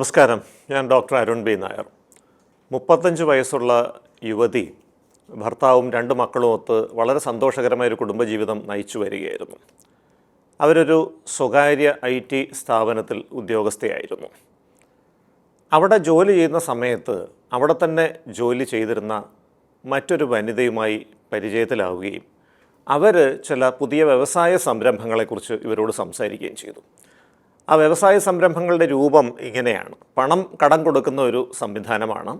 നമസ്കാരം. ഞാൻ doctor Arun B Nair. 35 വയസ്സുള്ള യുവതി ഭർത്താവും 2 മക്കളുമൊത്ത് വളരെ സന്തോഷകരമായൊരു കുടുംബജീവിതം നയിച്ചു വരികയായിരുന്നു. അവരൊരു സ്വകാര്യ IT സ്ഥാപനത്തിൽ ഉദ്യോഗസ്ഥയായിരുന്നു. അവിടെ ജോലി ചെയ്യുന്ന സമയത്ത് അവിടെ തന്നെ ജോലി ചെയ്തിരുന്ന മറ്റൊരു വനിതയുമായി പരിചയത്തിലാവുകയും അവർ ചില പുതിയ വ്യവസായ സംരംഭങ്ങളെക്കുറിച്ച് ഇവരോട് സംസാരിക്കുകയും ചെയ്തു. ആ വ്യവസായ സംരംഭങ്ങളുടെ രൂപം ഇങ്ങനെയാണ്. പണം കടം കൊടുക്കുന്ന ഒരു സംവിധാനമാണ്.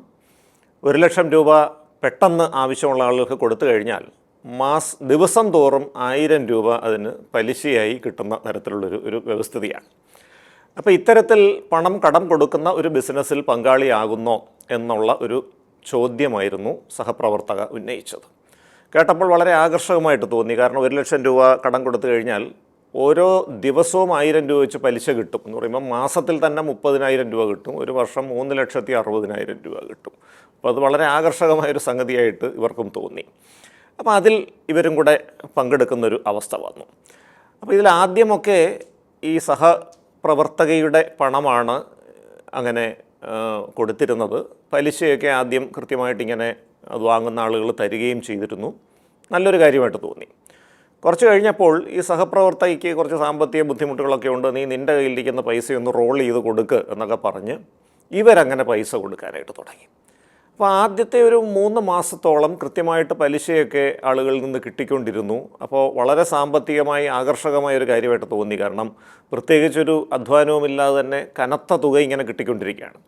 1,00,000 രൂപ പെട്ടെന്ന് ആവശ്യമുള്ള ആളുകൾക്ക് കൊടുത്തു കഴിഞ്ഞാൽ ദിവസം തോറും 1000 രൂപ അതിന് പലിശയായി കിട്ടുന്ന തരത്തിലുള്ളൊരു വ്യവസ്ഥിതിയാണ്. അപ്പോൾ ഇത്തരത്തിൽ പണം കടം കൊടുക്കുന്ന ഒരു ബിസിനസ്സിൽ പങ്കാളിയാകുന്നോ എന്നുള്ള ഒരു ചോദ്യമായിരുന്നു സഹപ്രവർത്തക ഉന്നയിച്ചത്. കേട്ടപ്പോൾ വളരെ ആകർഷകമായിട്ട് തോന്നി. കാരണം 1,00,000 രൂപ കടം കൊടുത്തു കഴിഞ്ഞാൽ ഓരോ ദിവസവും 1000 രൂപ വെച്ച് പലിശ കിട്ടും എന്ന് പറയുമ്പോൾ മാസത്തിൽ തന്നെ 30,000 രൂപ കിട്ടും. ഒരു വർഷം 3,60,000 രൂപ കിട്ടും. അപ്പോൾ അത് വളരെ ആകർഷകമായൊരു സംഗതിയായിട്ട് ഇവർക്കും തോന്നി. അപ്പോൾ അതിൽ ഇവരും കൂടെ പങ്കെടുക്കുന്നൊരു അവസ്ഥ വന്നു. അപ്പോൾ ഇതിൽ ആദ്യമൊക്കെ ഈ സഹപ്രവർത്തകയുടെ പണമാണ് അങ്ങനെ കൊടുത്തിരുന്നത്. പലിശയൊക്കെ ആദ്യം കൃത്യമായിട്ടിങ്ങനെ അത് വാങ്ങുന്ന ആളുകൾ തരികയും ചെയ്തിരുന്നു. നല്ലൊരു കാര്യമായിട്ട് തോന്നി. കുറച്ച് കഴിഞ്ഞപ്പോൾ ഈ സഹപ്രവർത്തകയ്ക്ക് കുറച്ച് സാമ്പത്തിക ബുദ്ധിമുട്ടുകളൊക്കെ ഉണ്ട്, നീ നിൻ്റെ കയ്യിലിരിക്കുന്ന പൈസയൊന്ന് റോൾ ചെയ്ത് കൊടുക്ക് എന്നൊക്കെ പറഞ്ഞ് ഇവരങ്ങനെ പൈസ കൊടുക്കാനായിട്ട് തുടങ്ങി. അപ്പോൾ ആദ്യത്തെ ഒരു 3 മാസത്തോളം കൃത്യമായിട്ട് പലിശയൊക്കെ ആളുകളിൽ നിന്ന് കിട്ടിക്കൊണ്ടിരുന്നു. അപ്പോൾ വളരെ സാമ്പത്തികമായി ആകർഷകമായൊരു കാര്യമായിട്ട് തോന്നി. കാരണം പ്രത്യേകിച്ചൊരു അധ്വാനവുമില്ലാതെ തന്നെ കനത്ത തുക ഇങ്ങനെ കിട്ടിക്കൊണ്ടിരിക്കുകയാണ്.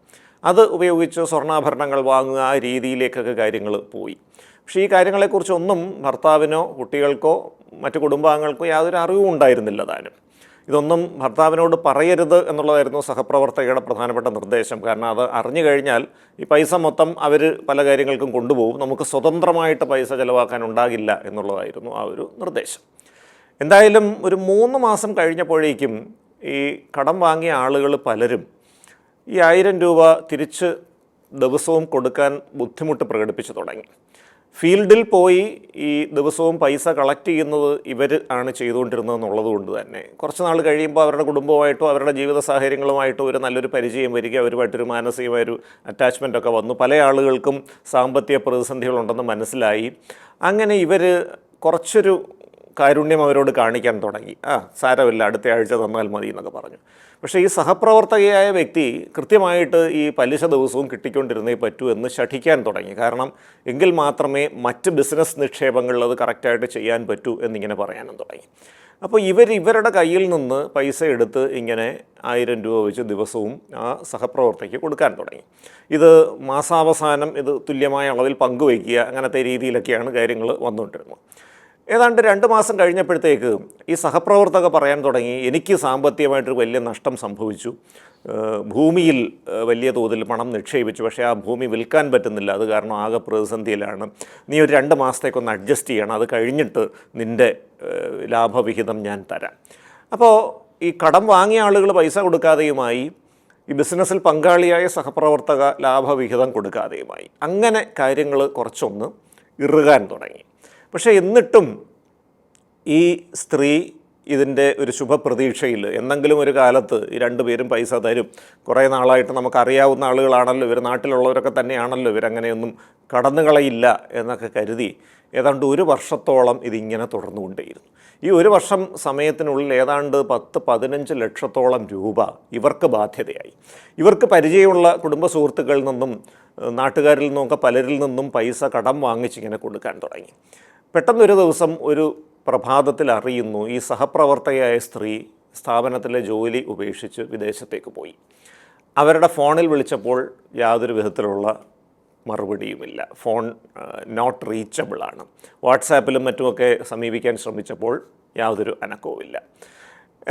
അത് ഉപയോഗിച്ച് സ്വർണ്ണാഭരണങ്ങൾ വാങ്ങുക, ആ രീതിയിലേക്കൊക്കെ കാര്യങ്ങൾ പോയി. പക്ഷേ ഈ കാര്യങ്ങളെക്കുറിച്ചൊന്നും ഭർത്താവിനോ കുട്ടികൾക്കോ മറ്റു കുടുംബാംഗങ്ങൾക്കോ യാതൊരു അറിവും ഉണ്ടായിരുന്നില്ല താനും. ഇതൊന്നും ഭർത്താവിനോട് പറയരുത് എന്നുള്ളതായിരുന്നു സഹപ്രവർത്തകയുടെ പ്രധാനപ്പെട്ട നിർദ്ദേശം. കാരണം അത് അറിഞ്ഞു കഴിഞ്ഞാൽ ഈ പൈസ മൊത്തം അവർ പല കാര്യങ്ങൾക്കും കൊണ്ടുപോകും, നമുക്ക് സ്വതന്ത്രമായിട്ട് പൈസ ചിലവാക്കാൻ ഉണ്ടാകില്ല എന്നുള്ളതായിരുന്നു ആ ഒരു നിർദ്ദേശം. എന്തായാലും ഒരു 3 മാസം കഴിഞ്ഞപ്പോഴേക്കും ഈ കടം വാങ്ങിയ ആളുകൾ പലരും ഈ 1000 രൂപ തിരിച്ച് ദിവസവും കൊടുക്കാൻ ബുദ്ധിമുട്ട് പ്രകടിപ്പിച്ചു തുടങ്ങി. ഫീൽഡിൽ പോയി ഈ ദിവസവും പൈസ കളക്ട് ചെയ്യുന്നത് ഇവർ ആണ് ചെയ്തുകൊണ്ടിരുന്നത് എന്നുള്ളത് കൊണ്ട് തന്നെ കുറച്ച് നാൾ കഴിയുമ്പോൾ അവരുടെ കുടുംബമായിട്ടോ അവരുടെ ജീവിത സാഹചര്യങ്ങളുമായിട്ടോ ഒരു നല്ലൊരു പരിചയം വരിക, അവരുമായിട്ടൊരു മാനസികമായൊരു അറ്റാച്ച്മെൻറ്റൊക്കെ വന്നു. പല ആളുകൾക്കും സാമ്പത്തിക പ്രതിസന്ധികളുണ്ടെന്ന് മനസ്സിലായി. അങ്ങനെ ഇവർ കുറച്ചൊരു കാരുണ്യം അവരോട് കാണിക്കാൻ തുടങ്ങി. സാരമില്ല, അടുത്ത ആഴ്ച തന്നാൽ മതി എന്നൊക്കെ പറഞ്ഞു. പക്ഷേ ഈ സഹപ്രവർത്തകയായ വ്യക്തി കൃത്യമായിട്ട് ഈ പലിശ ദിവസവും കിട്ടിക്കൊണ്ടിരുന്നേ പറ്റൂ എന്ന് ശഠിക്കാൻ തുടങ്ങി. കാരണം എങ്കിൽ മാത്രമേ മറ്റ് ബിസിനസ് നിക്ഷേപങ്ങളിൽ അത് കറക്റ്റായിട്ട് ചെയ്യാൻ പറ്റൂ എന്നിങ്ങനെ പറയാനും തുടങ്ങി. അപ്പോൾ ഇവരുടെ കയ്യിൽ നിന്ന് പൈസ എടുത്ത് ഇങ്ങനെ 1000 രൂപ വെച്ച് ദിവസവും ആ സഹപ്രവർത്തകയ്ക്ക് കൊടുക്കാൻ തുടങ്ങി. ഇത് മാസാവസാനം ഇത് തുല്യമായ അളവിൽ പങ്കുവയ്ക്കുക, അങ്ങനത്തെ രീതിയിലൊക്കെയാണ് കാര്യങ്ങൾ വന്നുകൊണ്ടിരുന്നത്. ഏതാണ്ട് 2 മാസം കഴിഞ്ഞപ്പോഴത്തേക്ക് ഈ സഹപ്രവർത്തക പറയാൻ തുടങ്ങി, എനിക്ക് സാമ്പത്തികമായിട്ടൊരു വലിയ നഷ്ടം സംഭവിച്ചു, ഭൂമിയിൽ വലിയ തോതിൽ പണം നിക്ഷേപിച്ചു, പക്ഷേ ആ ഭൂമി വിൽക്കാൻ പറ്റുന്നില്ല, അത് കാരണം ആകെ പ്രതിസന്ധിയിലാണ്, നീ ഒരു 2 മാസത്തേക്കൊന്ന് അഡ്ജസ്റ്റ് ചെയ്യണം, അത് കഴിഞ്ഞിട്ട് നിൻ്റെ ലാഭവിഹിതം ഞാൻ തരാം. അപ്പോൾ ഈ കടം വാങ്ങിയ ആളുകൾ പൈസ കൊടുക്കാതെയുമായി, ഈ ബിസിനസ്സിൽ പങ്കാളിയായ സഹപ്രവർത്തക ലാഭവിഹിതം കൊടുക്കാതെയുമായി. അങ്ങനെ കാര്യങ്ങൾ കുറച്ചൊന്ന് ഇറുകാൻ തുടങ്ങി. പക്ഷേ എന്നിട്ടും ഈ സ്ത്രീ ഇതിൻ്റെ ഒരു ശുഭപ്രതീക്ഷയിൽ എന്തെങ്കിലും ഒരു കാലത്ത് ഈ 2 പേരും പൈസ തരും, കുറേ നാളായിട്ട് നമുക്കറിയാവുന്ന ആളുകളാണല്ലോ ഇവർ, നാട്ടിലുള്ളവരൊക്കെ തന്നെയാണല്ലോ, ഇവരങ്ങനെയൊന്നും കടന്നുകളയില്ല എന്നൊക്കെ കരുതി ഏതാണ്ട് 1 വർഷത്തോളം ഇതിങ്ങനെ തുടർന്നുകൊണ്ടേയിരുന്നു. ഈ 1 വർഷം സമയത്തിനുള്ളിൽ ഏതാണ്ട് 10-15 ലക്ഷത്തോളം രൂപ ഇവർക്ക് ബാധ്യതയായി. ഇവർക്ക് പരിചയമുള്ള കുടുംബ സുഹൃത്തുക്കളിൽ നിന്നും നാട്ടുകാരിൽ നിന്നുമൊക്കെ പലരിൽ നിന്നും പൈസ കടം വാങ്ങിച്ചിങ്ങനെ കൊടുക്കാൻ തുടങ്ങി. പെട്ടെന്നൊരു ദിവസം ഒരു പ്രഭാതത്തിൽ അറിയുന്നു, ഈ സഹപ്രവർത്തകയായ സ്ത്രീ സ്ഥാപനത്തിലെ ജോലി ഉപേക്ഷിച്ച് വിദേശത്തേക്ക് പോയി. അവരുടെ ഫോണിൽ വിളിച്ചപ്പോൾ യാതൊരു വിധത്തിലുള്ള മറുപടിയുമില്ല. Phone not റീച്ചബിളാണ്. വാട്സാപ്പിലും മറ്റുമൊക്കെ സമീപിക്കാൻ ശ്രമിച്ചപ്പോൾ യാതൊരു അനക്കവുമില്ല.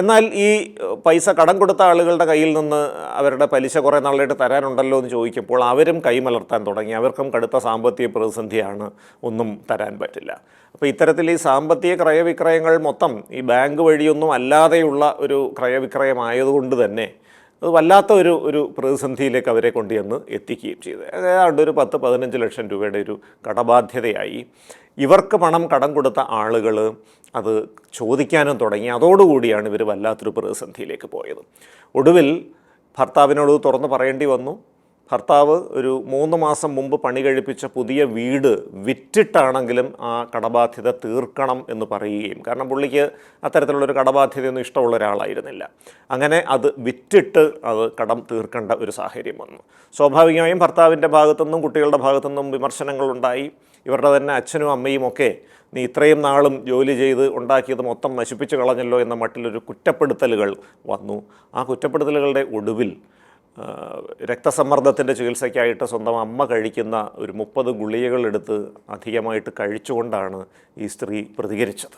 എന്നാൽ ഈ പൈസ കടം കൊടുത്ത ആളുകളുടെ കയ്യിൽ നിന്ന് അവരുടെ പലിശ കുറേ നാളായിട്ട് തരാനുണ്ടല്ലോ എന്ന് ചോദിക്കുമ്പോൾ അവരും കൈമലർത്താൻ തുടങ്ങി. അവർക്കും കടുത്ത സാമ്പത്തിക പ്രതിസന്ധിയാണ്, ഒന്നും തരാൻ പറ്റില്ല. അപ്പോൾ ഇത്തരത്തിൽ ഈ സാമ്പത്തിക ക്രയവിക്രയങ്ങൾ മൊത്തം ഈ ബാങ്ക് വഴിയൊന്നും അല്ലാതെയുള്ള ഒരു ക്രയവിക്രയമായതുകൊണ്ട് തന്നെ അത് വല്ലാത്ത ഒരു പ്രതിസന്ധിയിലേക്ക് അവരെ കൊണ്ടുവന്ന് എത്തിക്കുകയും ചെയ്തു. ഏതാണ്ട് ഒരു 10-15 ലക്ഷം രൂപയുടെ ഒരു കടബാധ്യതയായി. ഇവർക്ക് പണം കടം കൊടുത്ത ആളുകൾ അത് ചോദിക്കാനും തുടങ്ങി. അതോടുകൂടിയാണ് ഇവർ വല്ലാത്തൊരു പ്രതിസന്ധിയിലേക്ക് പോയത്. ഒടുവിൽ ഭർത്താവിനോട് തുറന്ന് പറയേണ്ടി വന്നു. ഭർത്താവ് ഒരു 3 മാസം മുമ്പ് പണി കഴിപ്പിച്ച പുതിയ വീട് വിറ്റിട്ടാണെങ്കിലും ആ കടബാധ്യത തീർക്കണം എന്ന് പറയുകയും, കാരണം പുള്ളിക്ക് അത്തരത്തിലുള്ളൊരു കടബാധ്യതയൊന്നും ഇഷ്ടമുള്ള ഒരാളായിരുന്നില്ല. അങ്ങനെ അത് വിറ്റിട്ട് അത് കടം തീർക്കേണ്ട ഒരു സാഹചര്യം വന്നു. സ്വാഭാവികമായും ഭർത്താവിൻ്റെ ഭാഗത്തുനിന്നും കുട്ടികളുടെ ഭാഗത്തുനിന്നും വിമർശനങ്ങളുണ്ടായി. ഇവരുടെ തന്നെ അച്ഛനും അമ്മയും ഒക്കെ നീ ഇത്രയും നാളും ജോലി ചെയ്ത് ഉണ്ടാക്കിയത് മൊത്തം നശിപ്പിച്ചു കളഞ്ഞല്ലോ എന്ന മട്ടിലൊരു കുറ്റപ്പെടുത്തലുകൾ വന്നു. ആ കുറ്റപ്പെടുത്തലുകളുടെ ഒടുവിൽ രക്തസമ്മർദ്ദത്തിൻ്റെ ചികിത്സയ്ക്കായിട്ട് സ്വന്തം അമ്മ കഴിക്കുന്ന ഒരു 30 ഗുളികകളെടുത്ത് അധികമായിട്ട് കഴിച്ചുകൊണ്ടാണ് ഈ സ്ത്രീ പ്രതികരിച്ചത്.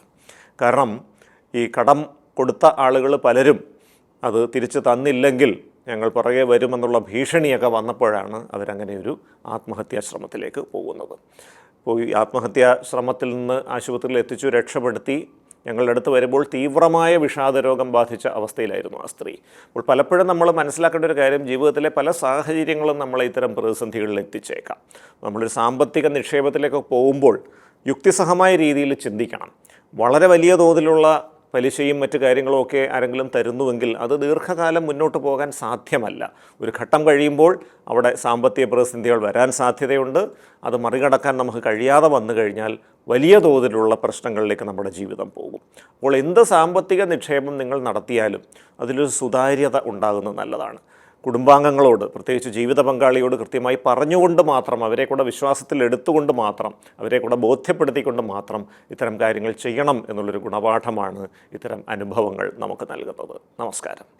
കാരണം ഈ കടം കൊടുത്ത ആളുകൾ പലരും അത് തിരിച്ചു തന്നില്ലെങ്കിൽ ഞങ്ങൾ പുറകെ വരുമെന്നുള്ള ഭീഷണിയൊക്കെ വന്നപ്പോഴാണ് അവരങ്ങനെ ഒരു ആത്മഹത്യാ ശ്രമത്തിലേക്ക് പോകുന്നത്. അപ്പോൾ ഈ ആത്മഹത്യാ ശ്രമത്തിൽ നിന്ന് ആശുപത്രിയിൽ എത്തിച്ചു രക്ഷപ്പെടുത്തി ഞങ്ങളുടെ അടുത്ത് വരുമ്പോൾ തീവ്രമായ വിഷാദരോഗം ബാധിച്ച അവസ്ഥയിലായിരുന്നു ആ സ്ത്രീ. അപ്പോൾ പലപ്പോഴും നമ്മൾ മനസ്സിലാക്കേണ്ട ഒരു കാര്യം, ജീവിതത്തിലെ പല സാഹചര്യങ്ങളും നമ്മളെ ഇത്തരം പ്രതിസന്ധികളിൽ എത്തിച്ചേക്കാം. നമ്മളൊരു സാമ്പത്തിക നിക്ഷേപത്തിലേക്ക് പോകുമ്പോൾ യുക്തിസഹമായ രീതിയിൽ ചിന്തിക്കണം. വളരെ വലിയ തോതിലുള്ള പലിശയും മറ്റു കാര്യങ്ങളും ഒക്കെ ആരെങ്കിലും തരുന്നുവെങ്കിൽ അത് ദീർഘകാലം മുന്നോട്ട് പോകാൻ സാധ്യമല്ല. ഒരു ഘട്ടം കഴിയുമ്പോൾ അവിടെ സാമ്പത്തിക പ്രതിസന്ധികൾ വരാൻ സാധ്യതയുണ്ട്. അത് മറികടക്കാൻ നമുക്ക് കഴിയാതെ വന്നു കഴിഞ്ഞാൽ വലിയ തോതിലുള്ള പ്രശ്നങ്ങളിലേക്ക് നമ്മുടെ ജീവിതം പോകും. അപ്പോൾ എന്ത് സാമ്പത്തിക നിക്ഷേപം നിങ്ങൾ നടത്തിയാലും അതിലൊരു സുതാര്യത ഉണ്ടാകുന്നത് നല്ലതാണ്. കുടുംബാംഗങ്ങളോട്, പ്രത്യേകിച്ച് ജീവിത പങ്കാളിയോട് കൃത്യമായി പറഞ്ഞുകൊണ്ട് മാത്രം, അവരെ കൂടെ വിശ്വാസത്തിൽ എടുത്തുകൊണ്ട് മാത്രം, അവരെ കൂടെ ബോധ്യപ്പെടുത്തിക്കൊണ്ട് മാത്രം ഇത്തരം കാര്യങ്ങൾ ചെയ്യണം എന്നുള്ളൊരു ഗുണപാഠമാണ് ഇത്തരം അനുഭവങ്ങൾ നമുക്ക് നൽകുന്നത്. നമസ്കാരം.